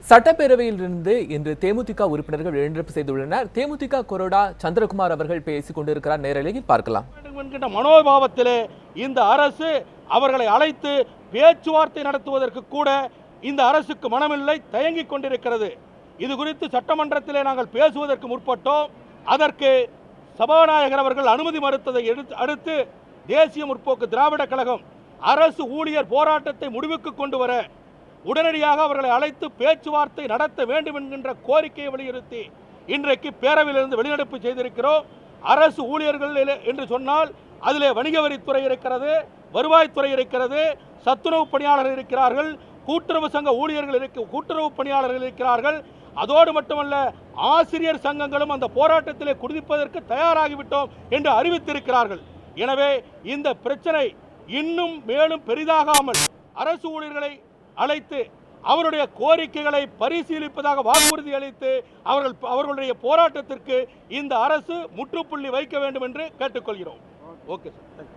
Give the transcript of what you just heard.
சட்டப்பேரவையிலிருந்து இன்று தேமுதிக உறுப்பினர்கள் எழுந்திருப்பு செய்துள்ளனர். தேமுதிக கொறடா சந்திரகுமார் அவர்கள் பேசிக் கொண்டிருக்கிறார். நேரலையில் பார்க்கலாம். மனோபாவத்திலே இந்த அரசு அவர்களை அழைத்து பேச்சுவார்த்தை நடத்துவதற்கு கூட இந்த அரசுக்கு மனமில்லை, தயங்கிக் கொண்டிருக்கிறது. இது குறித்து சட்டமன்றத்திலே நாங்கள் பேசுவதற்கு முற்பட்டோம். அதற்கு சபாநாயகர் அவர்கள் அனுமதி மறுத்ததை அடுத்து தேசிய முற்போக்கு திராவிட கழகம் அரசு ஊழியர் போராட்டத்தை முடிவுக்கு கொண்டு வர உடனடியாக அவர்களை அழைத்து பேச்சுவார்த்தை நடத்த வேண்டும் என்கின்ற கோரிக்கையை வலியுறுத்தி இன்றைக்கு பேரவையிலிருந்து வெளிநடப்பு செய்திருக்கிறோம். அரசு ஊழியர்கள் என்று சொன்னால் அதிலே வணிக வரித்துறை இருக்கிறது, வருவாய்த்துறை இருக்கிறது, சத்துணவு பணியாளர்கள் இருக்கிறார்கள், கூட்டுறவு சங்க ஊழியர்கள் கூட்டுறவு பணியாளர்கள் இருக்கிறார்கள். அதோடு மட்டுமல்ல, ஆசிரியர் சங்கங்களும் அந்த போராட்டத்திலே குதிப்பதற்கு தயாராகிவிட்டோம் என்று அறிவித்திருக்கிறார்கள். எனவே இந்த பிரச்சனை இன்னும் மேலும் பெரிதாகாமல் அரசு ஊழியர்களை அழைத்து அவருடைய கோரிக்கைகளை பரிசீலிப்பதாக வாக்குறுதி அளித்து அவர்களுடைய போராட்டத்திற்கு இந்த அரசு முற்றுப்புள்ளி வைக்க வேண்டும் என்று கேட்டுக்கொள்கிறோம். Okay sir.